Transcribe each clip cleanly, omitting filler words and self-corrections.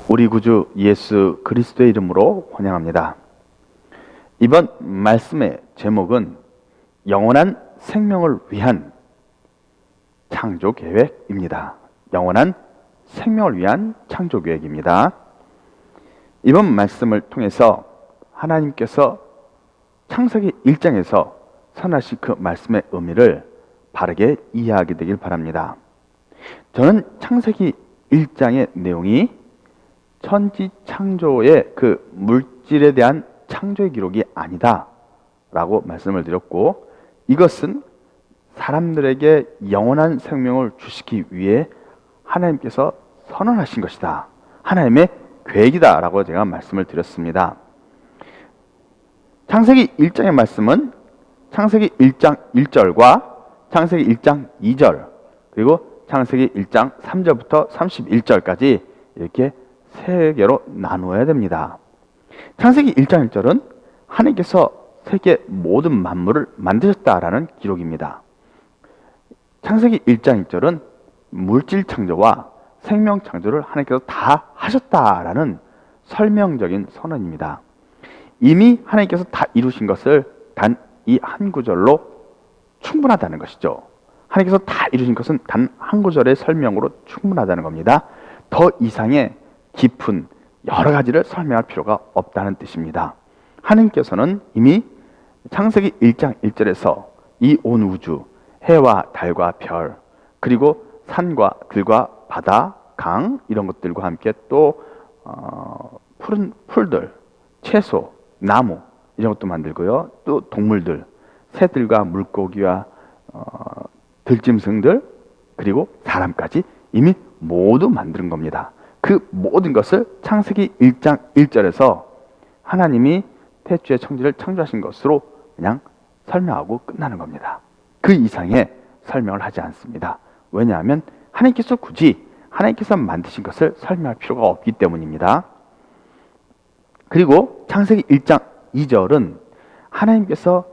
우리 구주 예수 그리스도의 이름으로 환영합니다. 이번 말씀의 제목은 영원한 생명을 위한 창조계획입니다. 영원한 생명을 위한 창조계획입니다. 이번 말씀을 통해서 하나님께서 창세기 1장에서 선하신 그 말씀의 의미를 바르게 이해하게 되길 바랍니다. 저는 창세기 1장의 내용이 천지 창조의 그 물질에 대한 창조의 기록이 아니다 라고 말씀을 드렸고, 이것은 사람들에게 영원한 생명을 주시기 위해 하나님께서 선언하신 것이다, 하나님의 계획이다 라고 제가 말씀을 드렸습니다. 창세기 1장의 말씀은 창세기 1장 1절과 창세기 1장 2절 그리고 창세기 1장 3절부터 31절까지 이렇게 세 개로 나누어야 됩니다. 창세기 1장 1절은 하나님께서 세계 모든 만물을 만드셨다라는 기록입니다. 창세기 1장 1절은 물질 창조와 생명 창조를 하나님께서 다 하셨다라는 설명적인 선언입니다. 이미 하나님께서 다 이루신 것을 단 이 한 구절로 충분하다는 것이죠. 하나님께서 다 이루신 것은 단 한 구절의 설명으로 충분하다는 겁니다. 더 이상의 깊은 여러 가지를 설명할 필요가 없다는 뜻입니다. 하나님께서는 이미 창세기 1장 1절에서 이 온 우주, 해와 달과 별, 그리고 산과 들과 바다, 강 이런 것들과 함께 또 푸른 풀들, 채소, 나무 이런 것도 만들고요. 또 동물들, 새들과 물고기와 들짐승들, 그리고 사람까지 이미 모두 만드는 겁니다. 그 모든 것을 창세기 1장 1절에서 하나님이 태초에 천지를 창조하신 것으로 그냥 설명하고 끝나는 겁니다. 그 이상의 설명을 하지 않습니다. 왜냐하면 하나님께서 굳이 하나님께서 만드신 것을 설명할 필요가 없기 때문입니다. 그리고 창세기 1장 2절은 하나님께서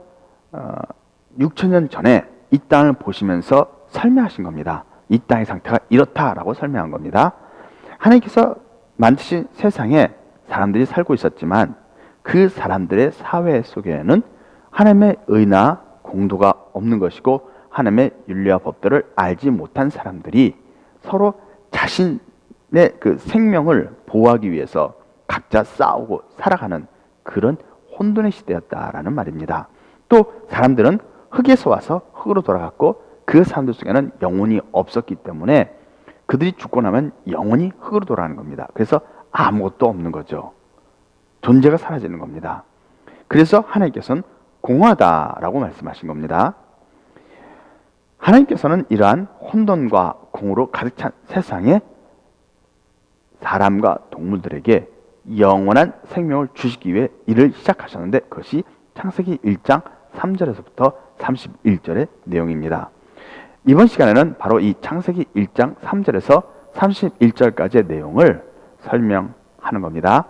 6천년 전에 이 땅을 보시면서 설명하신 겁니다. 이 땅의 상태가 이렇다라고 설명한 겁니다. 하나님께서 만드신 세상에 사람들이 살고 있었지만 그 사람들의 사회 속에는 하나님의 의나 공도가 없는 것이고 하나님의 윤리와 법들을 알지 못한 사람들이 서로 자신의 그 생명을 보호하기 위해서 각자 싸우고 살아가는 그런 혼돈의 시대였다라는 말입니다. 또 사람들은 흙에서 와서 흙으로 돌아갔고 그 사람들 속에는 영혼이 없었기 때문에 그들이 죽고 나면 영혼이 흙으로 돌아가는 겁니다. 그래서 아무것도 없는 거죠. 존재가 사라지는 겁니다. 그래서 하나님께서는 공허하다라고 말씀하신 겁니다. 하나님께서는 이러한 혼돈과 공으로 가득 찬 세상에 사람과 동물들에게 영원한 생명을 주시기 위해 일을 시작하셨는데 그것이 창세기 1장 3절에서부터 31절의 내용입니다. 이번 시간에는 바로 이 창세기 1장 3절에서 31절까지의 내용을 설명하는 겁니다.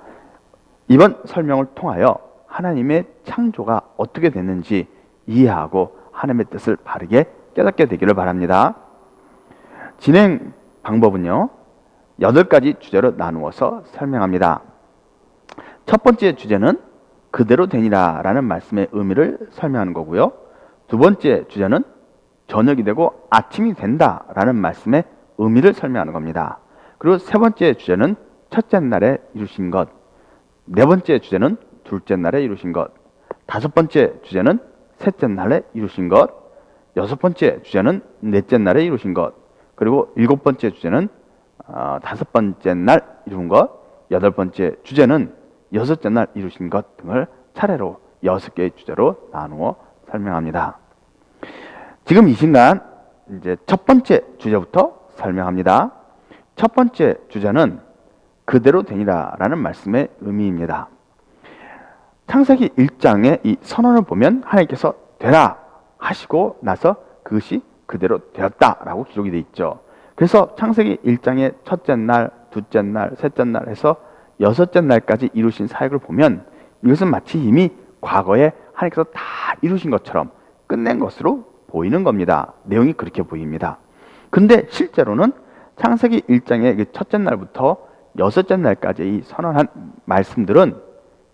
이번 설명을 통하여 하나님의 창조가 어떻게 됐는지 이해하고 하나님의 뜻을 바르게 깨닫게 되기를 바랍니다. 진행 방법은요, 8가지 주제로 나누어서 설명합니다. 첫 번째 주제는 그대로 되니라 라는 말씀의 의미를 설명하는 거고요. 두 번째 주제는 저녁이 되고 아침이 된다 라는 말씀의 의미를 설명하는 겁니다. 그리고 세 번째 주제는 첫째 날에 이루신 것, 네 번째 주제는 둘째 날에 이루신 것, 다섯 번째 주제는 셋째 날에 이루신 것, 여섯 번째 주제는 넷째 날에 이루신 것, 그리고 일곱 번째 주제는 다섯 번째 날 이룬 것, 여덟 번째 주제는 여섯째 날 이루신 것 등을 차례로 6개의 주제로 나누어 설명합니다. 지금 이 시간 이제 첫 번째 주제부터 설명합니다. 첫 번째 주제는 그대로 되니라 라는 말씀의 의미입니다. 창세기 1장의 이 선언을 보면 하나님께서 되라 하시고 나서 그것이 그대로 되었다라고 기록이 되어 있죠. 그래서 창세기 1장의 첫째 날, 둘째 날, 셋째 날 해서 여섯째 날까지 이루신 사역을 보면 이것은 마치 이미 과거에 하나님께서 다 이루신 것처럼 끝낸 것으로 보이는 겁니다. 내용이 그렇게 보입니다. 근데 실제로는 창세기 1장의 그 첫째 날부터 여섯째 날까지 선언한 말씀들은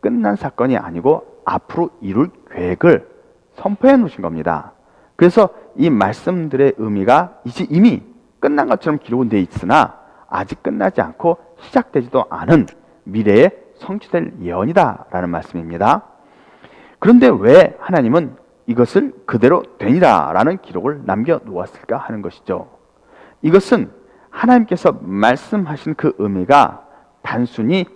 끝난 사건이 아니고 앞으로 이룰 계획을 선포해 놓으신 겁니다. 그래서 이 말씀들의 의미가 이제 이미 끝난 것처럼 기록은 되어 있으나 아직 끝나지 않고 시작되지도 않은 미래에 성취될 예언이다라는 말씀입니다. 그런데 왜 하나님은 이것을 그대로 되니라 라는 기록을 남겨놓았을까 하는 것이죠. 이것은 하나님께서 말씀하신 그 의미가 단순히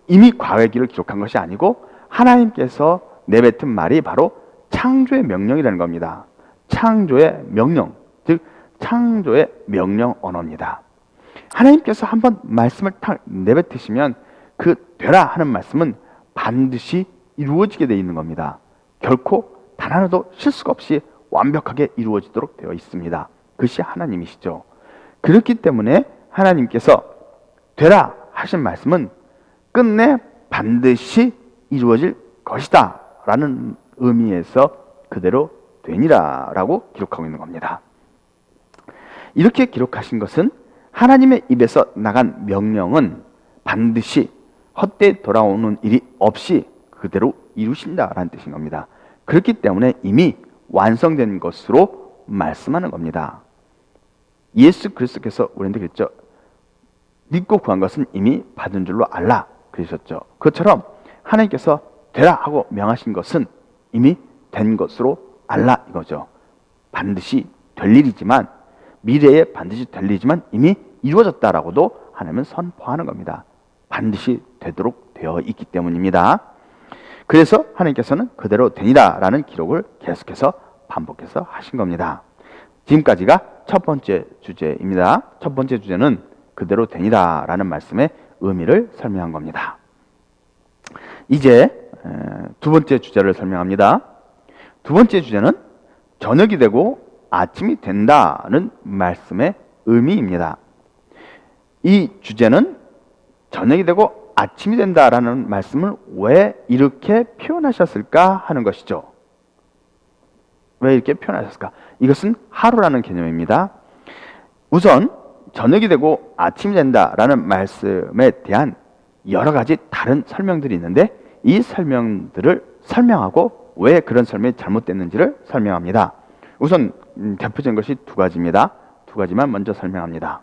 이미 과거의 길을 기록한 것이 아니고 하나님께서 내뱉은 말이 바로 창조의 명령이라는 겁니다. 창조의 명령, 즉 창조의 명령 언어입니다. 하나님께서 한번 말씀을 딱 내뱉으시면 그 되라 하는 말씀은 반드시 이루어지게 되어 있는 겁니다. 결코 단 하나도 실수가 없이 완벽하게 이루어지도록 되어 있습니다. 그것이 하나님이시죠. 그렇기 때문에 하나님께서 되라 하신 말씀은 끝내 반드시 이루어질 것이다 라는 의미에서 그대로 되니라 라고 기록하고 있는 겁니다. 이렇게 기록하신 것은 하나님의 입에서 나간 명령은 반드시 헛되이 돌아오는 일이 없이 그대로 이루신다라는 뜻인 겁니다. 그렇기 때문에 이미 완성된 것으로 말씀하는 겁니다. 예수 그리스도께서 우리한테 그랬죠. 믿고 구한 것은 이미 받은 줄로 알라 그러셨죠. 그것처럼 하나님께서 되라 하고 명하신 것은 이미 된 것으로 알라 이거죠. 반드시 될 일이지만 미래에 반드시 될 일이지만 이미 이루어졌다라고도 하나님은 선포하는 겁니다. 반드시 되도록 되어 있기 때문입니다. 그래서 하나님께서는 그대로 되니라 라는 기록을 계속해서 반복해서 하신 겁니다. 지금까지가 첫 번째 주제입니다. 첫 번째 주제는 그대로 되니라 라는 말씀의 의미를 설명한 겁니다. 이제 두 번째 주제를 설명합니다. 두 번째 주제는 저녁이 되고 아침이 된다는 말씀의 의미입니다. 이 주제는 저녁이 되고 아침이 된다라는 말씀을 왜 이렇게 표현하셨을까 하는 것이죠. 왜 이렇게 표현하셨을까? 이것은 하루라는 개념입니다. 우선 저녁이 되고 아침이 된다라는 말씀에 대한 여러 가지 다른 설명들이 있는데 이 설명들을 설명하고 왜 그런 설명이 잘못됐는지를 설명합니다. 우선 대표적인 것이 두 가지입니다. 두 가지만 먼저 설명합니다.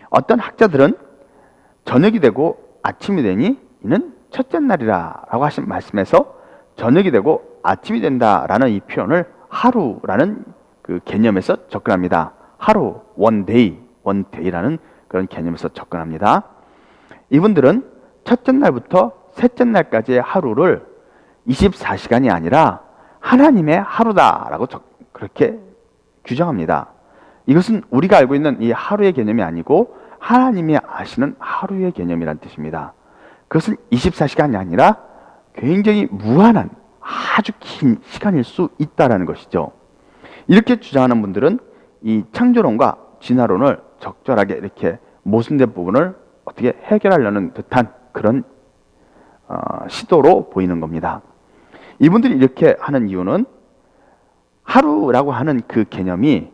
어떤 학자들은 저녁이 되고 아침이 되니 이는 첫째 날이라 라고 하신 말씀에서 저녁이 되고 아침이 된다라는 이 표현을 하루라는 그 개념에서 접근합니다. 하루, one day라는 그런 개념에서 접근합니다. 이분들은 첫째 날부터 셋째 날까지의 하루를 24시간이 아니라 하나님의 하루다라고 그렇게 규정합니다. 이것은 우리가 알고 있는 이 하루의 개념이 아니고 하나님이 아시는 하루의 개념이란 뜻입니다. 그것은 24시간이 아니라 굉장히 무한한 아주 긴 시간일 수 있다는 것이죠. 이렇게 주장하는 분들은 이 창조론과 진화론을 적절하게 이렇게 모순된 부분을 어떻게 해결하려는 듯한 그런 시도로 보이는 겁니다. 이분들이 이렇게 하는 이유는 하루라고 하는 그 개념이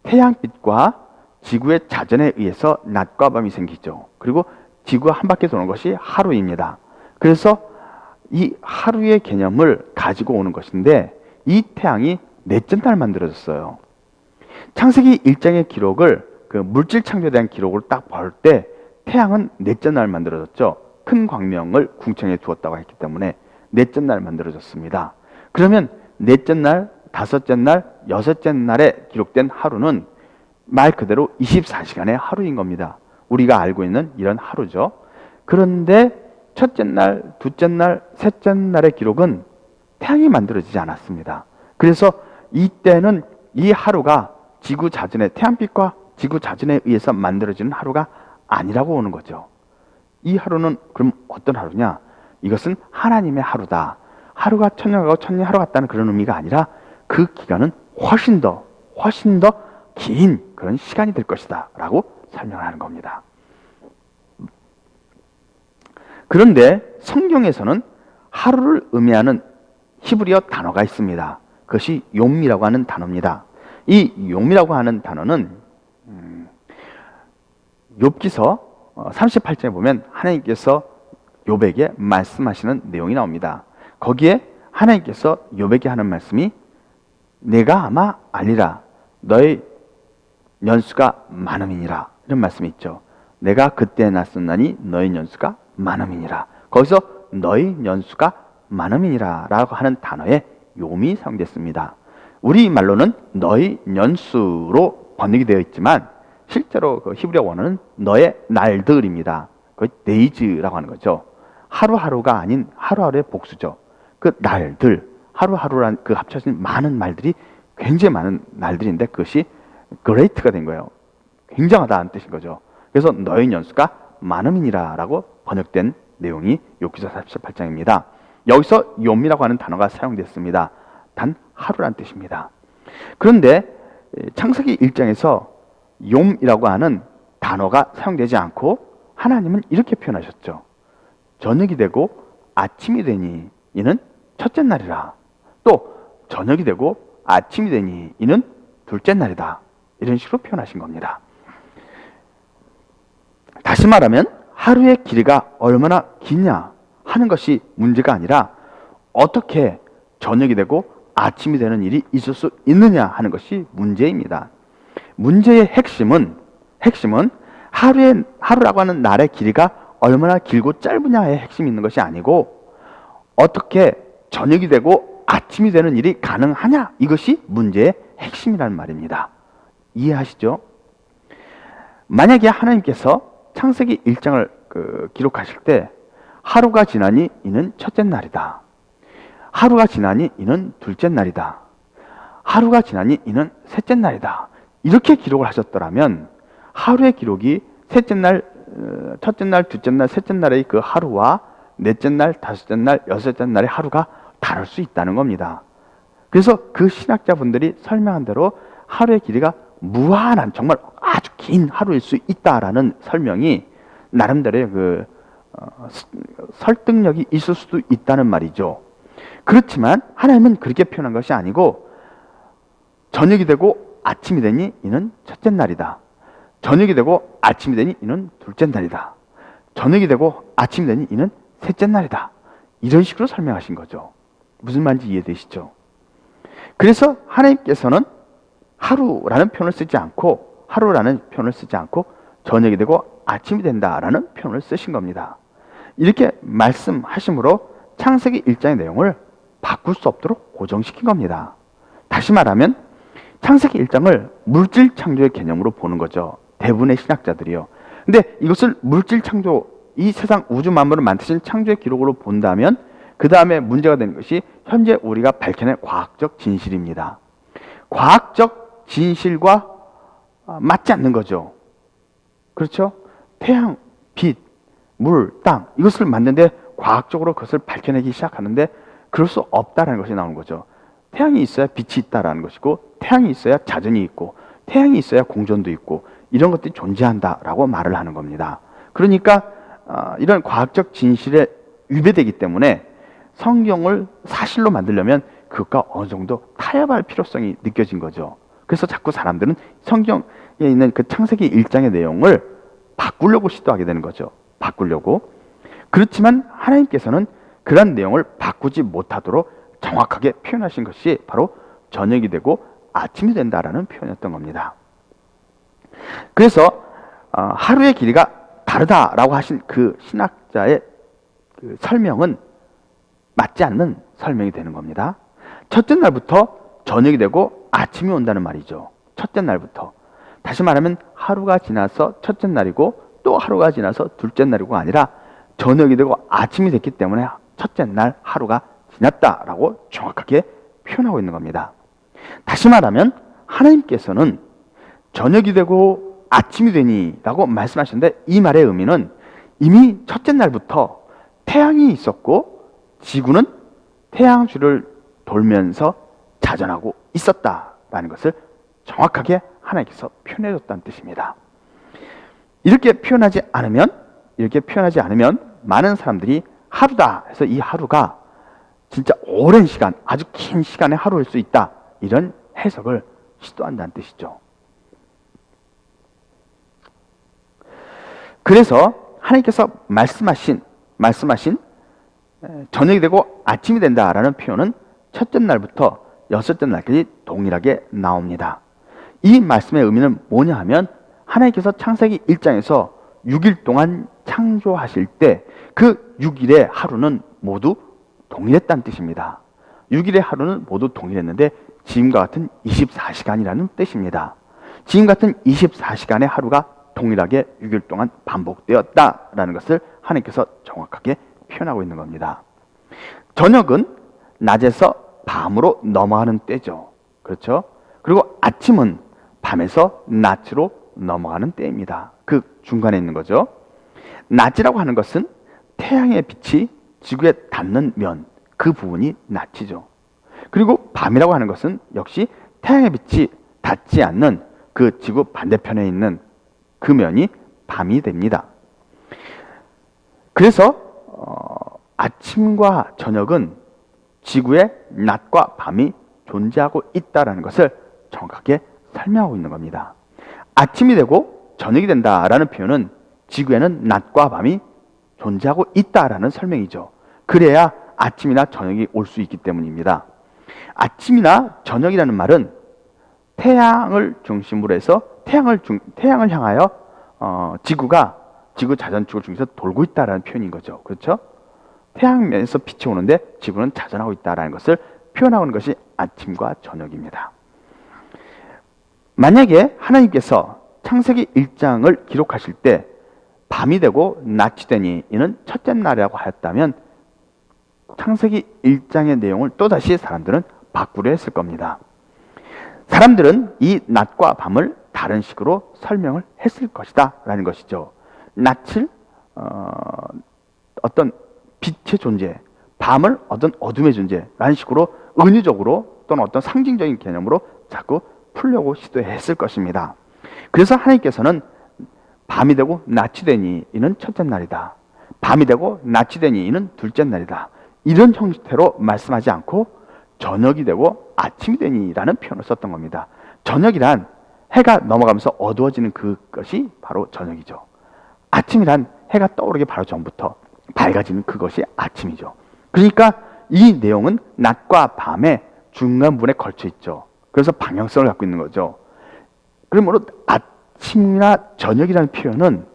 태양빛과 지구의 자전에 의해서 낮과 밤이 생기죠. 그리고 지구가 한 바퀴 도는 것이 하루입니다. 그래서 이 하루의 개념을 가지고 오는 것인데 이 태양이 넷째 날 만들어졌어요. 창세기 1장의 기록을 그 물질 창조에 대한 기록을 딱 볼 때 태양은 넷째 날 만들어졌죠. 큰 광명을 궁창에 두었다고 했기 때문에 넷째 날 만들어졌습니다. 그러면 넷째 날, 다섯째 날, 여섯째 날에 기록된 하루는 말 그대로 24시간의 하루인 겁니다. 우리가 알고 있는 이런 하루죠. 그런데 첫째 날, 둘째 날, 셋째 날의 기록은 태양이 만들어지지 않았습니다. 그래서 이때는 이 하루가 지구 자전의 태양빛과 지구 자전에 의해서 만들어지는 하루가 아니라고 오는 거죠. 이 하루는 그럼 어떤 하루냐? 이것은 하나님의 하루다. 하루가 천년하고 천년 하루 같다는 그런 의미가 아니라 그 기간은 훨씬 더 긴 그런 시간이 될 것이다 라고 설명을 하는 겁니다. 그런데 성경에서는 하루를 의미하는 히브리어 단어가 있습니다. 그것이 욤이라고 하는 단어입니다. 이 욤이라고 하는 단어는 욥기서 38장에 보면 하나님께서 욥에게 말씀하시는 내용이 나옵니다. 거기에 하나님께서 욥에게 하는 말씀이 내가 아마 알리라 너의 연수가 많음이니라 이런 말씀이 있죠. 내가 그때 낯선나니 너의 연수가 많음이니라. 거기서 너의 연수가 많음이니라 라고 하는 단어에 욥이 사용됐습니다. 우리말로는 너의 연수로 번역이 되어 있지만 실제로 그 히브리어 원어는 너의 날들입니다. 그 데이즈라고 하는 거죠. 하루하루가 아닌 하루하루의 복수죠. 그 날들, 하루하루란 그 합쳐진 많은 말들이 굉장히 많은 날들인데 그것이 great가 된 거예요. 굉장하다는 뜻인 거죠. 그래서 너의 연수가 많음이니라 라고 번역된 내용이 욥기서 38장입니다. 여기서 욥이라고 하는 단어가 사용됐습니다. 단 하루란 뜻입니다. 그런데 창세기 1장에서 욥이라고 하는 단어가 사용되지 않고 하나님은 이렇게 표현하셨죠. 저녁이 되고 아침이 되니 이는 첫째 날이라. 또 저녁이 되고 아침이 되니 이는 둘째 날이다. 이런 식으로 표현하신 겁니다. 다시 말하면 하루의 길이가 얼마나 기냐 하는 것이 문제가 아니라 어떻게 저녁이 되고 아침이 되는 일이 있을 수 있느냐 하는 것이 문제입니다. 문제의 핵심은 하루라고 하는 날의 길이가 얼마나 길고 짧으냐에 핵심이 있는 것이 아니고 어떻게 저녁이 되고 아침이 되는 일이 가능하냐 이것이 문제의 핵심이라는 말입니다. 이해하시죠? 만약에 하나님께서 창세기 1장을 기록하실 때 하루가 지나니 이는 첫째 날이다. 하루가 지나니 이는 둘째 날이다. 하루가 지나니 이는 셋째 날이다. 이렇게 기록을 하셨더라면 하루의 기록이 셋째 날, 첫째 날, 둘째 날, 셋째 날의 그 하루와 넷째 날, 다섯째 날, 여섯째 날의 하루가 다를 수 있다는 겁니다. 그래서 그 신학자분들이 설명한 대로 하루의 길이가 무한한 정말 아주 긴 하루일 수 있다라는 설명이 나름대로의 설득력이 있을 수도 있다는 말이죠. 그렇지만 하나님은 그렇게 표현한 것이 아니고 저녁이 되고 아침이 되니 이는 첫째 날이다. 저녁이 되고 아침이 되니 이는 둘째 날이다. 저녁이 되고 아침이 되니 이는 셋째 날이다. 이런 식으로 설명하신 거죠. 무슨 말인지 이해되시죠? 그래서 하나님께서는 하루라는 표현을 쓰지 않고 저녁이 되고 아침이 된다라는 표현을 쓰신 겁니다. 이렇게 말씀하심으로 창세기 1장의 내용을 바꿀 수 없도록 고정시킨 겁니다. 다시 말하면 창세기 1장을 물질 창조의 개념으로 보는 거죠. 대부분의 신학자들이요. 근데 이것을 물질 창조, 이 세상 우주 만물을 만드신 창조의 기록으로 본다면 그 다음에 문제가 되는 것이 현재 우리가 밝혀낸 과학적 진실입니다. 과학적 진실과 맞지 않는 거죠. 그렇죠? 태양, 빛, 물, 땅 이것을 만드는데 과학적으로 그것을 밝혀내기 시작하는데 그럴 수 없다라는 것이 나오는 거죠. 태양이 있어야 빛이 있다라는 것이고 태양이 있어야 자전이 있고 태양이 있어야 공전도 있고 이런 것들이 존재한다라고 말을 하는 겁니다. 그러니까 이런 과학적 진실에 위배되기 때문에 성경을 사실로 만들려면 그것과 어느 정도 타협할 필요성이 느껴진 거죠. 그래서 자꾸 사람들은 성경에 있는 그 창세기 1장의 내용을 바꾸려고 시도하게 되는 거죠. 바꾸려고. 그렇지만 하나님께서는 그런 내용을 바꾸지 못하도록 정확하게 표현하신 것이 바로 저녁이 되고 아침이 된다라는 표현이었던 겁니다. 그래서 하루의 길이가 다르다라고 하신 그 신학자의 그 설명은 맞지 않는 설명이 되는 겁니다. 첫째 날부터 저녁이 되고 아침이 온다는 말이죠. 첫째 날부터. 다시 말하면 하루가 지나서 첫째 날이고 또 하루가 지나서 둘째 날이고 아니라 저녁이 되고 아침이 됐기 때문에 첫째 날 하루가 지났다라고 정확하게 표현하고 있는 겁니다. 다시 말하면 하나님께서는 저녁이 되고 아침이 되니 라고 말씀하셨는데 이 말의 의미는 이미 첫째 날부터 태양이 있었고 지구는 태양주를 돌면서 자전하고 있었다라는 것을 정확하게 하나님께서 표현해줬다는 뜻입니다. 이렇게 표현하지 않으면 많은 사람들이 하루다 해서 이 하루가 진짜 오랜 시간, 아주 긴 시간의 하루일 수 있다 이런 해석을 시도한다는 뜻이죠. 그래서 하나님께서 말씀하신 저녁이 되고 아침이 된다라는 표현은 첫째 날부터 여섯째 날까지 동일하게 나옵니다. 이 말씀의 의미는 뭐냐 하면 하나님께서 창세기 1장에서 6일 동안 창조하실 때 그 6일의 하루는 모두 동일했다는 뜻입니다. 6일의 하루는 모두 동일했는데 지금과 같은 24시간이라는 뜻입니다. 지금 같은 24시간의 하루가 동일하게 6일 동안 반복되었다라는 것을 하나님께서 정확하게 표현하고 있는 겁니다. 저녁은 낮에서 밤으로 넘어가는 때죠. 그렇죠? 그리고 아침은 밤에서 낮으로 넘어가는 때입니다. 그 중간에 있는 거죠. 낮이라고 하는 것은 태양의 빛이 지구에 닿는 면, 그 부분이 낮이죠. 그리고 밤이라고 하는 것은 역시 태양의 빛이 닿지 않는 그 지구 반대편에 있는 그 면이 밤이 됩니다. 그래서 아침과 저녁은 지구에 낮과 밤이 존재하고 있다는 것을 정확하게 설명하고 있는 겁니다. 아침이 되고 저녁이 된다라는 표현은 지구에는 낮과 밤이 존재하고 있다라는 설명이죠. 그래야 아침이나 저녁이 올 수 있기 때문입니다. 아침이나 저녁이라는 말은 태양을 중심으로 해서 태양을 향하여 지구 자전축을 중에서 돌고 있다라는 표현인 거죠. 그렇죠? 태양면에서 빛이 오는데 지구는 자전하고 있다라는 것을 표현하고 있는 것이 아침과 저녁입니다. 만약에 하나님께서 창세기 1장을 기록하실 때 밤이 되고 낮이 되니 이는 첫째 날이라고 하였다면 창세기 1장의 내용을 또다시 사람들은 바꾸려 했을 겁니다. 사람들은 이 낮과 밤을 다른 식으로 설명을 했을 것이다 라는 것이죠. 낮을 어떤 빛의 존재, 밤을 어떤 어둠의 존재라는 식으로 은유적으로 또는 어떤 상징적인 개념으로 자꾸 풀려고 시도했을 것입니다. 그래서 하나님께서는 밤이 되고 낮이 되니 이는 첫째 날이다. 밤이 되고 낮이 되니 이는 둘째 날이다. 이런 형태로 말씀하지 않고 저녁이 되고 아침이 되니라는 표현을 썼던 겁니다. 저녁이란 해가 넘어가면서 어두워지는 그것이 바로 저녁이죠. 아침이란 해가 떠오르기 바로 전부터 밝아지는 그것이 아침이죠. 그러니까 이 내용은 낮과 밤의 중간 부분에 걸쳐 있죠. 그래서 방향성을 갖고 있는 거죠. 그러므로 아침이나 저녁이라는 표현은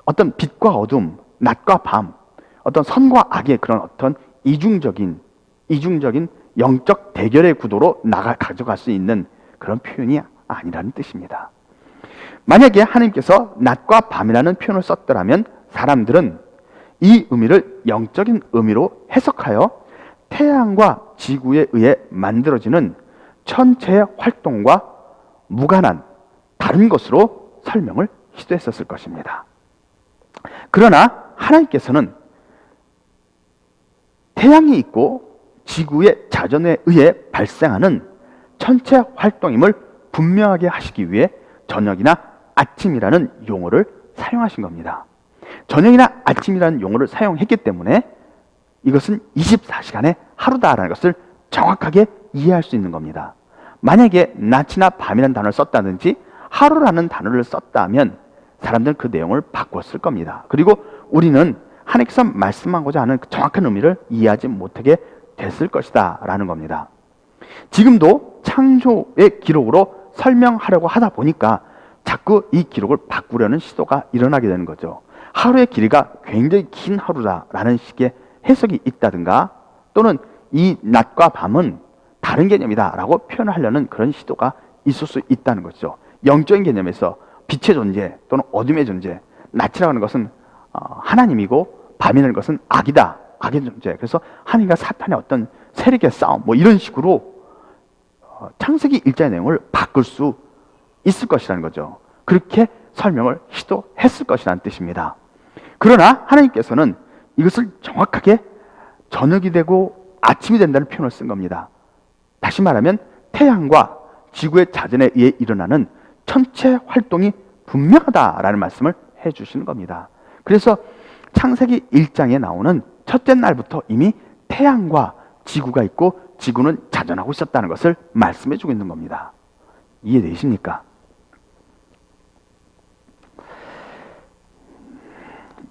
어떤 빛과 어둠, 낮과 밤, 어떤 선과 악의 그런 어떤 이중적인 영적 대결의 구도로 가져갈 수 있는 그런 표현이 아니라는 뜻입니다. 만약에 하나님께서 낮과 밤이라는 표현을 썼더라면 사람들은 이 의미를 영적인 의미로 해석하여 태양과 지구에 의해 만들어지는 천체의 활동과 무관한 다른 것으로 설명을 시도했었을 것입니다. 그러나 하나님께서는 태양이 있고 지구의 자전에 의해 발생하는 천체 활동임을 분명하게 하시기 위해 저녁이나 아침이라는 용어를 사용하신 겁니다. 저녁이나 아침이라는 용어를 사용했기 때문에 이것은 24시간의 하루다라는 것을 정확하게 이해할 수 있는 겁니다. 만약에 낮이나 밤이라는 단어를 썼다든지 하루라는 단어를 썼다면 사람들은 그 내용을 바꿨을 겁니다. 그리고 우리는 하나님께서 말씀하고자 하는 정확한 의미를 이해하지 못하게 됐을 것이다 라는 겁니다. 지금도 창조의 기록으로 설명하려고 하다 보니까 자꾸 이 기록을 바꾸려는 시도가 일어나게 되는 거죠. 하루의 길이가 굉장히 긴 하루다라는 식의 해석이 있다든가 또는 이 낮과 밤은 다른 개념이다라고 표현하려는 그런 시도가 있을 수 있다는 거죠. 영적인 개념에서 빛의 존재 또는 어둠의 존재, 낮이라고 하는 것은 하나님이고 밤이라는 것은 악이다, 악의 존재. 그래서 하나님과 사탄의 어떤 세력의 싸움 뭐 이런 식으로 창세기 1장의 내용을 바꿀 수 있을 것이라는 거죠. 그렇게 설명을 시도했을 것이라는 뜻입니다. 그러나 하나님께서는 이것을 정확하게 저녁이 되고 아침이 된다는 표현을 쓴 겁니다. 다시 말하면 태양과 지구의 자전에 의해 일어나는 천체 활동이 분명하다라는 말씀을 해주시는 겁니다. 그래서 창세기 1장에 나오는 첫째 날부터 이미 태양과 지구가 있고 지구는 자전하고 있었다는 것을 말씀해주고 있는 겁니다. 이해되십니까?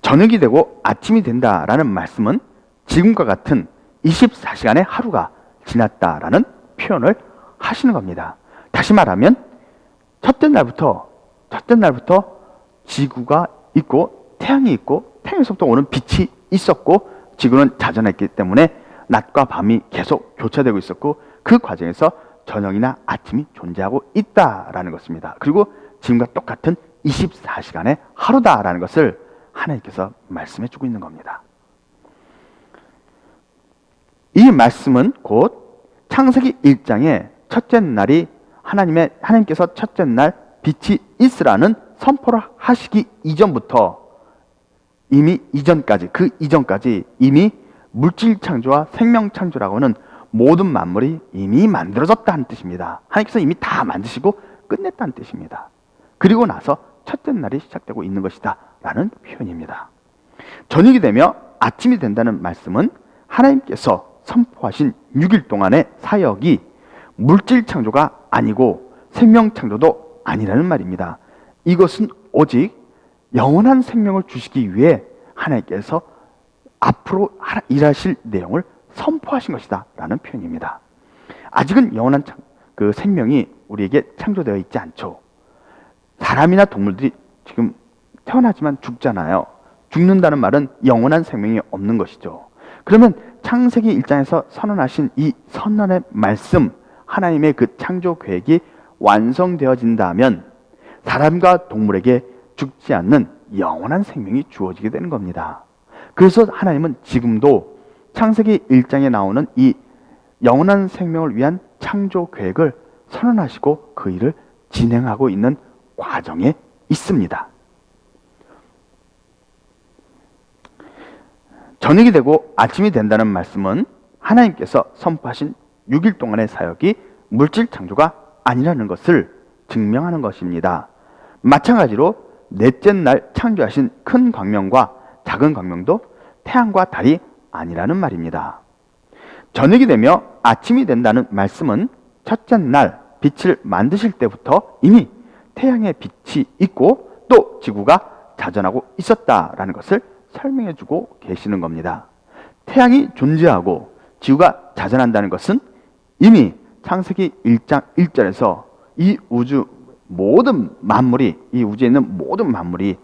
저녁이 되고 아침이 된다라는 말씀은 지금과 같은 24시간의 하루가 지났다라는 표현을 하시는 겁니다. 다시 말하면 첫째 날부터 지구가 있고 태양이 있고 태양에서부터 오는 빛이 있었고 지구는 자전했기 때문에 낮과 밤이 계속 교차되고 있었고 그 과정에서 저녁이나 아침이 존재하고 있다라는 것입니다. 그리고 지금과 똑같은 24시간의 하루다라는 것을 하나님께서 말씀해 주고 있는 겁니다. 이 말씀은 곧 창세기 1장의 첫째 날이 하나님께서 첫째 날 빛이 있으라는 선포를 하시기 이전부터 그 이전까지 이미 물질 창조와 생명 창조라고 하는 모든 만물이 이미 만들어졌다는 뜻입니다. 하나님께서 이미 다 만드시고 끝냈다는 뜻입니다. 그리고 나서 첫째 날이 시작되고 있는 것이다 라는 표현입니다. 저녁이 되며 아침이 된다는 말씀은 하나님께서 선포하신 6일 동안의 사역이 물질 창조가 아니고 생명 창조도 아니라는 말입니다. 이것은 오직 영원한 생명을 주시기 위해 하나님께서 앞으로 일하실 내용을 선포하신 것이다 라는 표현입니다. 아직은 영원한 그 생명이 우리에게 창조되어 있지 않죠. 사람이나 동물들이 지금 태어나지만 죽잖아요. 죽는다는 말은 영원한 생명이 없는 것이죠. 그러면 창세기 1장에서 선언하신 이 선언의 말씀, 하나님의 그 창조 계획이 완성되어진다면 사람과 동물에게 죽지 않는 영원한 생명이 주어지게 되는 겁니다. 그래서 하나님은 지금도 창세기 1장에 나오는 이 영원한 생명을 위한 창조 계획을 선언하시고 그 일을 진행하고 있는 과정에 있습니다. 저녁이 되고 아침이 된다는 말씀은 하나님께서 선포하신 6일 동안의 사역이 물질 창조가 아니라는 것을 증명하는 것입니다. 마찬가지로 넷째 날 창조하신 큰 광명과 작은 광명도 태양과 달이 아니라는 말입니다. 저녁이 되며 아침이 된다는 말씀은 첫째 날 빛을 만드실 때부터 이미 태양의 빛이 있고 또 지구가 자전하고 있었다라는 것을 설명해 주고 계시는 겁니다. 태양이 존재하고 지구가 자전한다는 것은 이미 창세기 1장 1절에서 이 우주 모든 만물이, 이 우주에 있는 모든 만물이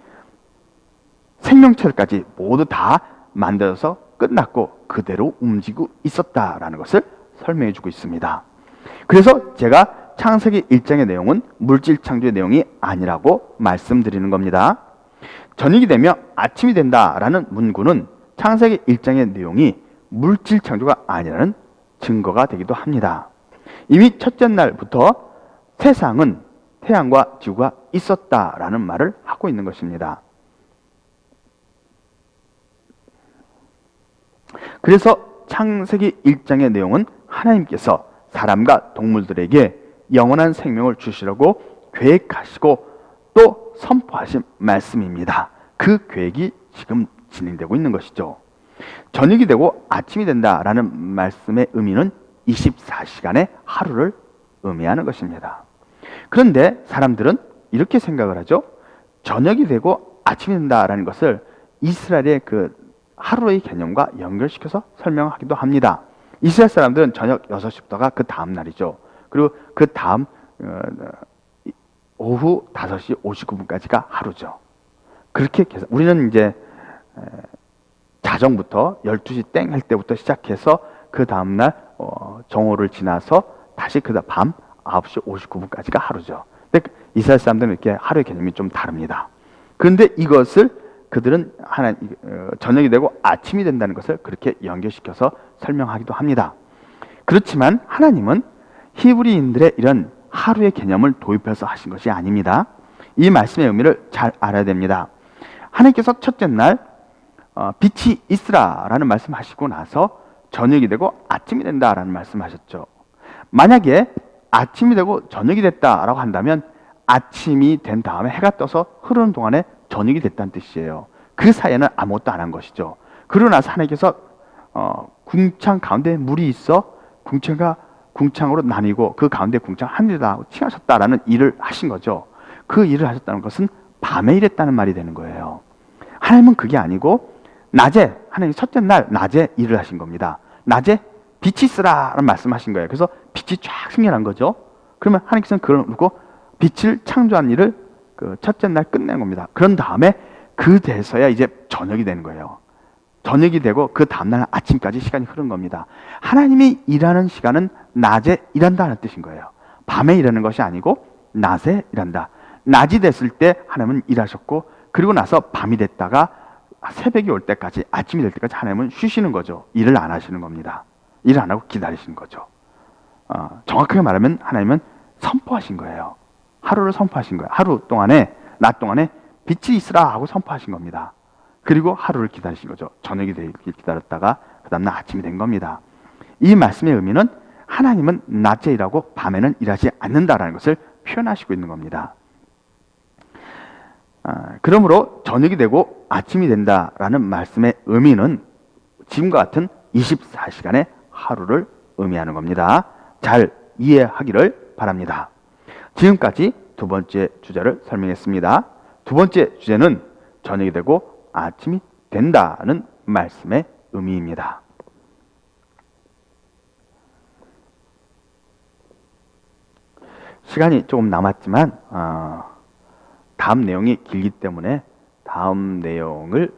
생명체까지 모두 다 만들어서 끝났고 그대로 움직이고 있었다라는 것을 설명해 주고 있습니다. 그래서 제가 창세기 1장의 내용은 물질 창조의 내용이 아니라고 말씀드리는 겁니다. 저녁이 되며 아침이 된다라는 문구는 창세기 1장의 내용이 물질 창조가 아니라는 증거가 되기도 합니다. 이미 첫째 날부터 세상은 태양과 지구가 있었다라는 말을 하고 있는 것입니다. 그래서 창세기 1장의 내용은 하나님께서 사람과 동물들에게 영원한 생명을 주시려고 계획하시고 또 선포하신 말씀입니다. 그 계획이 지금 진행되고 있는 것이죠. 저녁이 되고 아침이 된다라는 말씀의 의미는 24시간의 하루를 의미하는 것입니다. 그런데 사람들은 이렇게 생각을 하죠. 저녁이 되고 아침이 된다라는 것을 이스라엘의 그 하루의 개념과 연결시켜서 설명하기도 합니다. 이스라엘 사람들은 저녁 6시부터가 그 다음 날이죠. 그리고 그 다음 오후 5시 59분까지가 하루죠. 그렇게 계산. 우리는 이제 자정부터 12시 땡 할 때부터 시작해서 그 다음날 정오를 지나서 다시 그 밤 9시 59분까지가 하루죠. 근데 이스라엘 사람들은 이렇게 하루의 개념이 좀 다릅니다. 그런데 이것을 그들은 저녁이 되고 아침이 된다는 것을 그렇게 연결시켜서 설명하기도 합니다. 그렇지만 하나님은 히브리인들의 이런 하루의 개념을 도입해서 하신 것이 아닙니다. 이 말씀의 의미를 잘 알아야 됩니다. 하나님께서 첫째 날 빛이 있으라라는 말씀하시고 나서 저녁이 되고 아침이 된다라는 말씀하셨죠. 만약에 아침이 되고 저녁이 됐다라고 한다면 아침이 된 다음에 해가 떠서 흐르는 동안에 저녁이 됐다는 뜻이에요. 그 사이에는 아무것도 안 한 것이죠. 그러고 나서 하나님께서 궁창 가운데 물이 있어 궁창으로 나뉘고 그 가운데 궁창 하늘이다 칭하셨다라는 일을 하신 거죠. 그 일을 하셨다는 것은 밤에 일했다는 말이 되는 거예요. 하나님은 그게 아니고 낮에, 하나님 첫째 날 낮에 일을 하신 겁니다. 낮에 빛이 있으라는 말씀하신 거예요. 그래서 빛이 쫙 승연한 거죠. 그러면 하나님께서는 그걸 놓고 빛을 창조한 일을 그 첫째 날 끝낸 겁니다. 그런 다음에 그 돼서야 이제 저녁이 되는 거예요. 저녁이 되고 그 다음날 아침까지 시간이 흐른 겁니다. 하나님이 일하는 시간은 낮에 일한다는 뜻인 거예요. 밤에 일하는 것이 아니고 낮에 일한다. 낮이 됐을 때 하나님은 일하셨고, 그리고 나서 밤이 됐다가 새벽이 올 때까지, 아침이 될 때까지 하나님은 쉬시는 거죠. 일을 안 하시는 겁니다. 일을 안 하고 기다리시는 거죠. 정확하게 말하면 하나님은 선포하신 거예요. 하루를 선포하신 거예요. 하루 동안에, 낮 동안에 빛이 있으라 하고 선포하신 겁니다. 그리고 하루를 기다리신 거죠. 저녁이 되길 기다렸다가 그 다음날 아침이 된 겁니다. 이 말씀의 의미는 하나님은 낮에 일하고 밤에는 일하지 않는다라는 것을 표현하시고 있는 겁니다. 그러므로 저녁이 되고 아침이 된다라는 말씀의 의미는 지금과 같은 24시간의 하루를 의미하는 겁니다. 잘 이해하기를 바랍니다. 지금까지 두 번째 주제를 설명했습니다. 두 번째 주제는 저녁이 되고 아침이 된다는 말씀의 의미입니다. 시간이 조금 남았지만 다음 내용이 길기 때문에 다음 내용을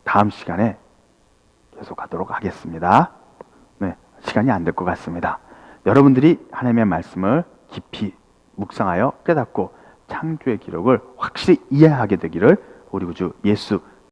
다음 시간에 계속하도록 하겠습니다. 네, 시간이 안 될 것 같습니다. 여러분들이 하나님의 말씀을 깊이 묵상하여 깨닫고 창조의 기록을 확실히 이해하게 되기를 우리 구주 예수